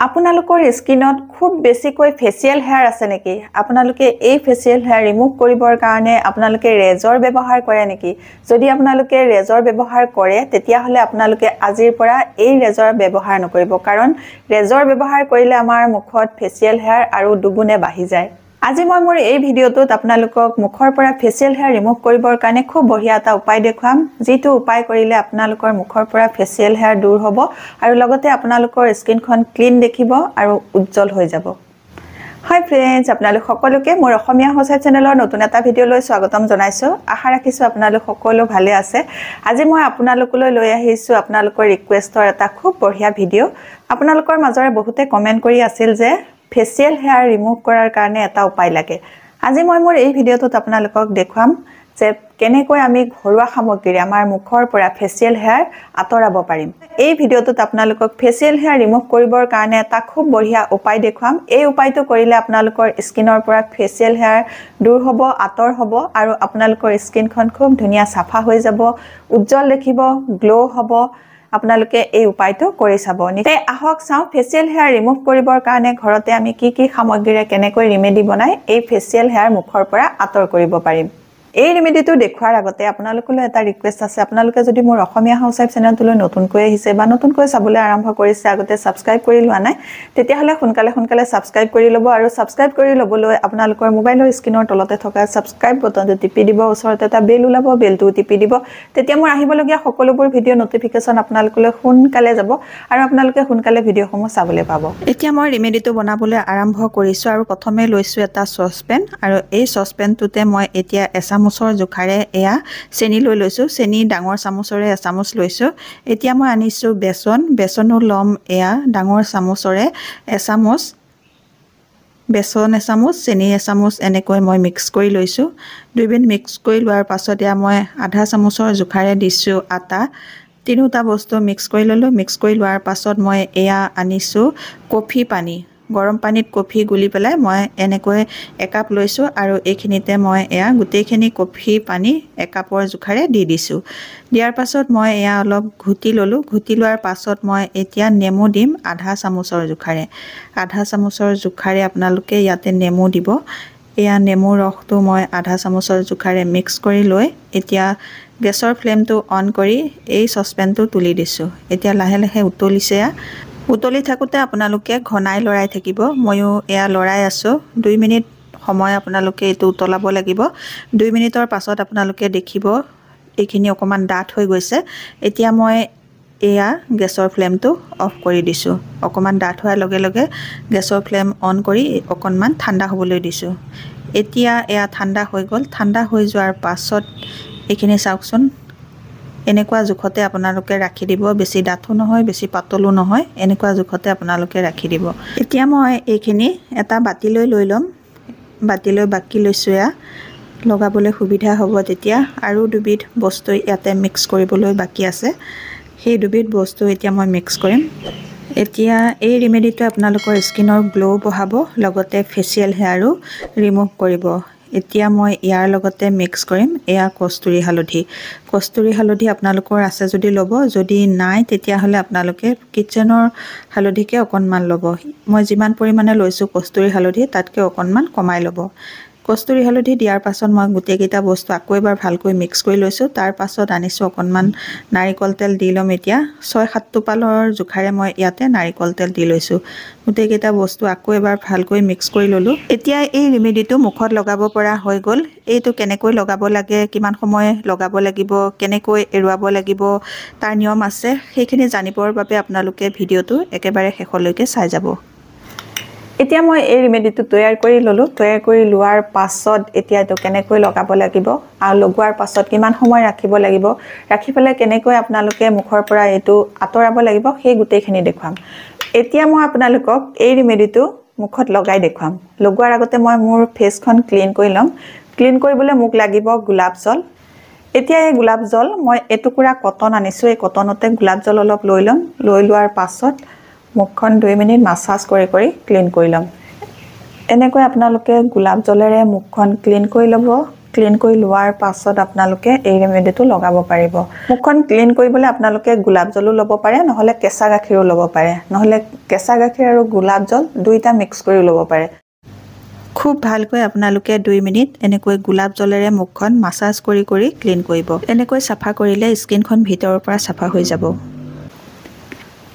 আপোনালোকৰ স্কিনত খুব বেছিকৈ ফেচিয়েল হেয়াৰ আছে নেকি? আপোনালোকে এই ফেচিয়েল হেয়াৰ ৰিমুভ কৰিবৰ কাৰণে আপোনালোকে ৰেজৰ ব্যৱহাৰ কৰে নেকি? যদি আপোনালোকে ৰেজৰ ব্যৱহাৰ কৰে তেতিয়াহ'লে আপোনালোকে আজিৰ পৰা এই ৰেজৰ ব্যৱহাৰ নকৰিব, কাৰণ ৰেজৰ ব্যৱহাৰ কৰিলে আমাৰ মুখত ফেচিয়েল হেয়াৰ আৰু দুগুণে বাঢ়ি যায়। আজি মই মোৰ এই ভিডিঅ'টোত আপোনালোকক মুখৰ পৰা ফেচিয়েল হেয়াৰ ৰিমুভ কৰিবৰ কাৰণে খুব বঢ়িয়া এটা উপায় দেখুৱাম, যিটো উপায় কৰিলে আপোনালোকৰ মুখৰ পৰা ফেচিয়েল হেয়াৰ দূৰ হ'ব আৰু লগতে আপোনালোকৰ স্কিনখন ক্লিন দেখিব আৰু উজ্জ্বল হৈ যাব। হাই ফ্ৰেণ্ডছ, আপোনালোক সকলোকে মোৰ অসমীয়া হোচাই চেনেলৰ নতুন এটা ভিডিঅ'লৈ স্বাগতম জনাইছোঁ। আশা ৰাখিছোঁ আপোনালোক সকলো ভালে আছে। আজি মই আপোনালোকলৈ লৈ আহিছোঁ আপোনালোকৰ ৰিকুৱেষ্টৰ এটা খুব বঢ়িয়া ভিডিঅ'। আপোনালোকৰ মাজৰে বহুতে কমেণ্ট কৰি আছিল যে ফেচিয়েল হেয়াৰ ৰিমুভ কৰাৰ কাৰণে এটা উপায় লাগে। আজি মই মোৰ এই ভিডিঅ'টোত আপোনালোকক দেখুৱাম যে কেনেকৈ আমি ঘৰুৱা সামগ্ৰীৰে আমাৰ মুখৰ পৰা ফেচিয়েল হেয়াৰ আঁতৰাব পাৰিম। এই ভিডিঅ'টোত আপোনালোকক ফেচিয়েল হেয়াৰ ৰিমুভ কৰিবৰ কাৰণে এটা খুব বঢ়িয়া উপায় দেখুৱাম। এই উপায়টো কৰিলে আপোনালোকৰ স্কিনৰ পৰা ফেচিয়েল হেয়াৰ দূৰ হ'ব, আঁতৰ হ'ব আৰু আপোনালোকৰ স্কিনখন খুব ধুনীয়া চাফা হৈ যাব, উজ্জ্বল দেখিব, গ্ল' হ'ব। আপোনালোকে এই উপায়টো কৰি চাব। নিশ্চয় আহক চাওঁ ফেচিয়েল হেয়াৰ ৰিমুভ কৰিবৰ কাৰণে ঘৰতে আমি কি সামগ্ৰীৰে কেনেকৈ ৰিমেডি বনাই এই ফেচিয়েল হেয়াৰ মুখৰ পৰা আঁতৰ কৰিব পাৰিম। এই ৰেমেডিটো দেখুৱাৰ আগতে আপোনালোকলৈ এটা ৰিকুৱেষ্ট আছে। আপোনালোকে যদি মোৰ অসমীয়া হাউচৱাইফ চেনেলটোলৈ নতুনকৈ আহিছে বা নতুনকৈ চাবলৈ আৰম্ভ কৰিছে, আগতে ছাবস্ক্ৰাইব কৰি লোৱা নাই, তেতিয়াহ'লে সোনকালে ছাবস্ক্ৰাইব কৰি ল'ব আৰু ছাবস্ক্ৰাইব কৰি ল'বলৈ আপোনালোকৰ মোবাইলৰ স্ক্ৰীনৰ তলতে থকা ছাবস্ক্ৰাইব বটনটো টিপি দিব। ওচৰতে এটা বেল ওলাব, বেলটো টিপি দিব। তেতিয়া মোৰ আহিবলগীয়া সকলোবোৰ ভিডিঅ' নটিফিকেশ্যন আপোনালোকলৈ সোনকালে যাব আৰু আপোনালোকে সোনকালে ভিডিঅ'সমূহ চাবলৈ পাব। এতিয়া মই ৰেমেডিটো বনাবলৈ আৰম্ভ কৰিছোঁ আৰু প্ৰথমে লৈছোঁ এটা চচপেন আৰু এই চচপেনটোতে মই এতিয়া এচামুচৰ জোখাৰে এয়া চেনি লৈ লৈছোঁ। চেনি ডাঙৰ চামুচৰে এচামুচ লৈছোঁ। এতিয়া মই আনিছোঁ বেচনো ল'ম এয়া ডাঙৰ চামুচৰে এচামুচ। বেচন এচামুচ, চেনি এচামুচ এনেকৈ মই মিক্স কৰি লৈছোঁ। দুইবিধ মিক্স কৰি লোৱাৰ পাছত এয়া মই আধা চামুচৰ জোখাৰে দিছোঁ আটা। তিনিওটা বস্তু মিক্স কৰি ল'লোঁ। মিক্স কৰি লোৱাৰ পাছত মই এয়া আনিছোঁ কফি পানী। গৰম পানীত কফি গুলি পেলাই মই এনেকৈ একাপ লৈছোঁ আৰু এইখিনিতে মই এয়া গোটেইখিনি কফি পানী একাপৰ জোখাৰে দি দিছোঁ। দিয়াৰ পাছত মই এয়া অলপ ঘুটি ল'লোঁ। ঘুটি লোৱাৰ পাছত মই এতিয়া নেমু দিম আধা চামুচৰ জোখাৰে। আধা চামুচৰ জোখাৰে আপোনালোকে ইয়াতে নেমু দিব। এয়া নেমুৰ ৰসটো মই আধা চামুচৰ জোখাৰে মিক্স কৰি লৈ এতিয়া গেছৰ ফ্লেমটো অন কৰি এই চচপেনটো তুলি দিছোঁ। এতিয়া লাহে লাহে উতলিছে। উতলি থাকোঁতে আপোনালোকে ঘনাই লৰাই থাকিব। ময়ো এয়া লৰাই আছোঁ। 2 মিনিট সময় আপোনালোকে এইটো উতলাব লাগিব। 2 মিনিটৰ পাছত আপোনালোকে দেখিব এইখিনি অকণমান ডাঠ হৈ গৈছে। এতিয়া মই এয়া গেছৰ ফ্লেমটো অফ কৰি দিছোঁ। অকণমান ডাঠ হোৱাৰ লগে লগে গেছৰ ফ্লেম অন কৰি অকণমান ঠাণ্ডা হ'বলৈ দিছোঁ। এতিয়া এয়া ঠাণ্ডা হৈ গ'ল। ঠাণ্ডা হৈ যোৱাৰ পাছত এইখিনি চাওকচোন, এনেকুৱা জোখতে আপোনালোকে ৰাখি দিব। বেছি ডাঠো নহয়, বেছি পাতলো নহয়, এনেকুৱা জোখতে আপোনালোকে ৰাখি দিব। এতিয়া মই এইখিনি এটা বাতিলৈ লৈ ল'ম। বাতিলৈ বাকি লৈছোঁ। এয়া লগাবলৈ সুবিধা হ'ব তেতিয়া। আৰু দুবিধ বস্তু ইয়াতে মিক্স কৰিবলৈ বাকী আছে। সেই দুবিধ বস্তু এতিয়া মই মিক্স কৰিম। এতিয়া এই ৰেমেডিটোৱে আপোনালোকৰ স্কিনৰ গ্ল' বঢ়াব, লগতে ফেচিয়েল হেয়াৰো ৰিমুভ কৰিব। এতিয়া মই ইয়াৰ লগতে মিক্স কৰিম এয়া কস্তুৰী হালধি। কস্তুৰী হালধি আপোনালোকৰ আছে যদি ল'ব, যদি নাই তেতিয়াহ'লে আপোনালোকে কিটচেনৰ হালধিকে অকণমান ল'ব। মই যিমান পৰিমাণে লৈছোঁ কস্তুৰী হালধি তাতকৈ অকণমান কমাই ল'ব। কস্তুৰী হালধি দিয়াৰ পাছত মই গোটেইকেইটা বস্তু আকৌ এবাৰ ভালকৈ মিক্স কৰি লৈছোঁ। তাৰ পাছত আনিছোঁ অকণমান নাৰিকল তেল দি ল'ম। এতিয়া 6-7 টোপালৰ জোখাৰে মই ইয়াতে নাৰিকল তেল দি লৈছোঁ। গোটেইকেইটা বস্তু আকৌ এবাৰ ভালকৈ মিক্স কৰি ল'লোঁ। এতিয়া এই ৰেমেডিটো মুখত লগাব পৰা হৈ গ'ল। এইটো কেনেকৈ লগাব লাগে, কিমান সময় লগাব লাগিব, কেনেকৈ এৰুৱাব লাগিব, তাৰ নিয়ম আছে। সেইখিনি জানিবৰ বাবে আপোনালোকে ভিডিঅ'টো একেবাৰে শেষলৈকে চাই যাব। এতিয়া মই এই ৰেমেডিটো তৈয়াৰ কৰি ল'লোঁ। তৈয়াৰ কৰি লোৱাৰ পাছত এতিয়া এইটো কেনেকৈ লগাব লাগিব আৰু লগোৱাৰ পাছত কিমান সময় ৰাখিব লাগিব, ৰাখি পেলাই কেনেকৈ আপোনালোকে মুখৰ পৰা এইটো আঁতৰাব লাগিব, সেই গোটেইখিনি দেখুৱাম। এতিয়া মই আপোনালোকক এই ৰেমেডিটো মুখত লগাই দেখুৱাম। লগোৱাৰ আগতে মই মোৰ ফেচখন ক্লিন কৰি ল'ম। ক্লিন কৰিবলৈ মোক লাগিব গোলাপ জল। এতিয়া এই গোলাপ জল মই এটুকুৰা কটন আনিছোঁ। এই কটনতে গোলাপ জল অলপ লৈ ল'ম। লৈ লোৱাৰ পাছত মুখখন 2 মিনিট মাছাজ কৰি ক্লিন কৰি ল'ম। এনেকৈ আপোনালোকে গোলাপ জলেৰে মুখখন ক্লিন কৰি ল'ব। ক্লিন কৰি লোৱাৰ পাছত আপোনালোকে এই ৰেমেডিটো লগাব পাৰিব মুখখন ক্লিন কৰিবলৈ আপোনালোকে গোলাপ জলো ল'ব পাৰে নহলে কেঁচা গাখীৰো ল'ব পাৰে নহলে কেঁচা গাখীৰ আৰু গোলাপ জল দুইটা মিক্স কৰি ল'ব পাৰে খুব ভালকৈ আপোনালোকে 2 মিনিট এনেকৈ গোলাপ জলেৰে মুখখন মাসাজ কৰি কৰি ক্লিন কৰিব এনেকৈ সাফা কৰিলে স্কিনখন ভিতৰৰ পৰা সাফা হৈ যাব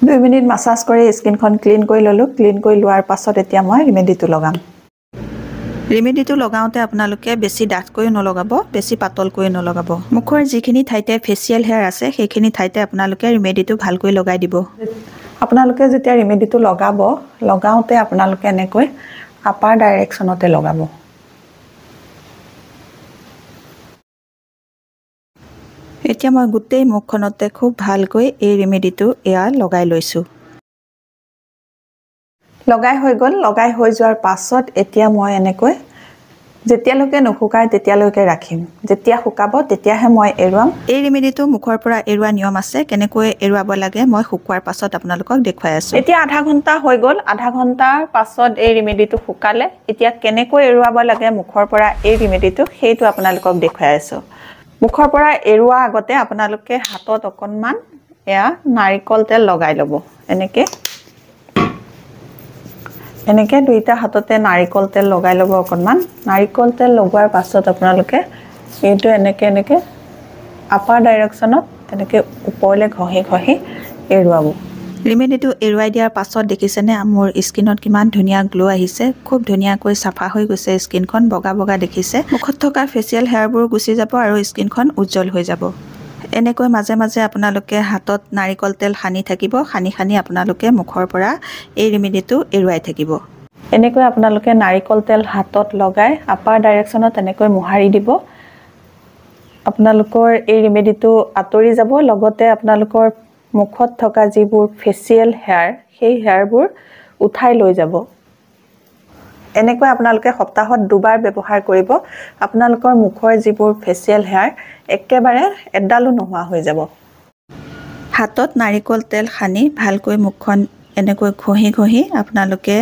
2 মিনিট মাসাজ কৰি স্কিনখন ক্লিন কৰি ললো ক্লিন কৰি লোৱাৰ পাছত এতিয়া মই ৰেমেডিটো লগাম ৰেমেডিটো লগাওতে আপোনালোকে বেছি ডাঠকৈ নলগাব বেছি পাতলকৈ নলগাব মুখৰ যিখিনি ঠাইতে ফেচিয়েল হেয়াৰ আছে সেইখিনি ঠাইতে আপোনালোকে ৰেমেডিটো ভালকৈ লগাই দিব আপোনালোকে যেতিয়া ৰেমেডিটো লগাওতে আপোনালোকে এনেকৈ আপাৰ ডাইৰেকশনতে লগাব এতিয়া মই গোটেই মুখখনতে খুব ভালকৈ এই ৰেমেডিটো এয়া লগাই লৈছো লগাই হৈ গল লগাই হৈ যোৱাৰ পাছত এতিয়া মই এনেকৈ যেতিয়ালৈকে নুশুকায় তেতিয়ালৈকে ৰাখিম যেতিয়া শুকাব তেতিয়াহে মই এৰুৱাম এই ৰেমেডিটো মুখৰ পৰা এৰুৱা নিয়ম আছে কেনেকৈ এৰুৱাব লাগে মই শুকুৱাৰ পাছত আপোনালোকক দেখুৱাই আছো এতিয়া আধা ঘণ্টা হৈ গল আধা ঘণ্টাৰ পাছত এই ৰেমেডিটো শুকালে এতিয়া কেনেকৈ এৰুৱাব লাগে মুখৰ পৰা এই ৰেমেডিটো সেইটো আপোনালোকক দেখুৱাই আছো মুখৰ পৰা এৰুৱা আগতে আপোনালোকে হাতত অকনমান এয়া নাৰিকল তেল লগাই ল'ব এনেকে দুইটা হাততে নাৰিকল তেল লগাই ল'ব অকনমান নাৰিকল তেল লগোৱাৰ পাছত আপোনালোকে এইটো এনেকে আপাৰ ডাইৰেকশনত এনেকে ওপৰলে ঘহি এৰুৱাব ৰেমেডিটো এৰুৱাই দিয়াৰ পাছত দেখিছেনে মোৰ স্কিনত কিমান ধুনীয়া গ্লো আহিছে খুব ধুনীয়াকৈ সাফা হৈ গৈছে স্কিনখন বগা বগা দেখিছে মুখত থকা ফেচিয়েল হেয়াৰবোৰ গুচি যাব আৰু স্কিনখন উজ্জ্বল হৈ যাব এনেকৈ মাজে মাজে আপোনালোকে হাতত নাৰিকল তেল সানি থাকিব সানি আপোনালোকে মুখৰ পৰা এই ৰেমেডিটো এৰুৱাই থাকিব এনেকৈ আপোনালোকে নাৰিকল তেল হাতত লগাই আপাৰ ডাইৰেকশনত এনেকৈ মোহাৰি দিব আপোনালোকৰ এই ৰেমেডিটো আতৰি যাব লগতে আপোনালোকৰ মুখত থকা যিবোৰ ফেচিয়েল হেয়াৰ সেই হেয়াৰবোৰ উঠাই লৈ যাব এনেকৈ আপোনালোকে সপ্তাহত দুবাৰ ব্যৱহাৰ কৰিব আপোনালোকৰ মুখৰ যিবোৰ ফেচিয়েল হেয়াৰ একেবাৰে এডালো নোহোৱা হৈ যাব হাতত নাৰিকল তেল সানি ভালকৈ মুখখন এনেকৈ ঘহি আপোনালোকে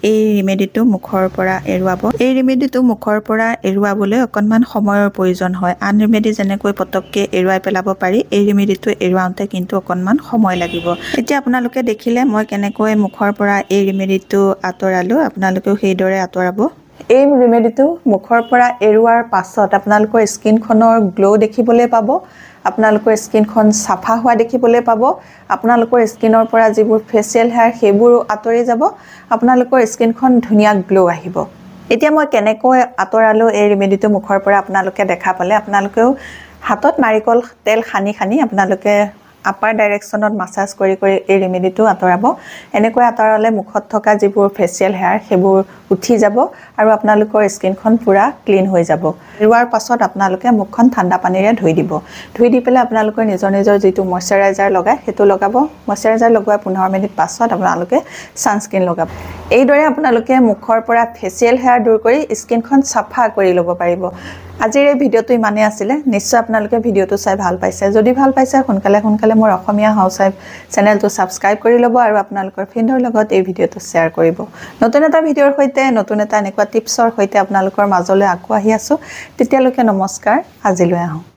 এই ৰেমেডিটো মুখৰ পৰা এৰুৱাব এই ৰেমেডিটো মুখৰ পৰা এৰুৱাবলৈ অকনমান সময়ৰ প্ৰয়োজন হয় আন ৰেমেডি যেনেকৈ পটককে এৰুৱাই পেলাব পাৰি এই ৰেমেডিটো এৰুৱাওঁতে কিন্তু অকনমান সময় লাগিব এতিয়া আপোনালোকে দেখিলে মই কেনেকৈ মুখৰ পৰা এই ৰেমেডিটো আতৰালো আপোনালোকেও সেইদৰে আতৰাব এই ৰেমেডিটো মুখৰ পৰা এৰুৱাৰ পাছত আপোনালোকৰ স্কিনখনৰ গ্লো দেখিবলৈ পাব আপোনালোকৰ স্কিনখন সাফা হোৱা দেখিবলৈ পাব আপোনালোকৰ স্কিনৰ পৰা যিবোৰ ফেচিয়েল হেয়াৰ সেইবোৰো আতৰি যাব আপোনালোকৰ স্কিনখন ধুনীয়া গ্লো আহিব এতিয়া মই কেনেকৈ আতৰালো এই ৰেমেডিটো মুখৰ পৰা আপোনালোকে দেখা পালে আপোনালোকেও হাতত নাৰিকল তেল সানি আপোনালোকে আপাৰ ডাইৰেকশনত মাসাজ কৰি এই ৰেমেডিটো আতৰাব এনেকৈ আতৰালে মুখত থকা যিবোৰ ফেচিয়েল হেয়াৰ সেইবোৰ উঠি যাব আৰু আপোনালোকৰ স্কিনখন পুৰা ক্লিন হৈ যাব এৰুৱাৰ পাছত আপোনালোকে মুখখন ঠাণ্ডা পানীৰে ধুই দি পেলাই আপোনালোকে নিজৰ যিটো ময়শ্চাৰাইজাৰ লগায় সেইটো লগাব ময়শ্চাৰাইজাৰ লগোৱাৰ 15 মিনিট পাছত আপোনালোকে সানস্ক্ৰিন লগাব এইদৰে আপোনালোকে মুখৰ পৰা ফেচিয়েল হেয়াৰ দূৰ কৰি স্কিনখন সাফা কৰি ল'ব পাৰিব আজিৰ এই ভিডিওটো ইমানে আছিলে নিশ্চয় আপোনালোকে ভিডিওটো চাই ভাল পাইছে যদি ভাল পাইছে সোনকালে মোৰ অসমীয়া হাউসৱাইফ চেনেলটো সাবস্ক্ৰাইব কৰি ল'ব আৰু আপোনালোকৰ ফ্ৰেণ্ডৰ লগত এই ভিডিওটো শ্বেয়াৰ কৰিব নতুন এটা ভিডিওৰ সৈতে নতুন এটা এনেকুৱা টিপছৰ সৈতে আপোনালোকৰ মাজলৈ আকৌ আহি আছো তেতিয়ালৈকে নমস্কাৰ আজিলৈ আহো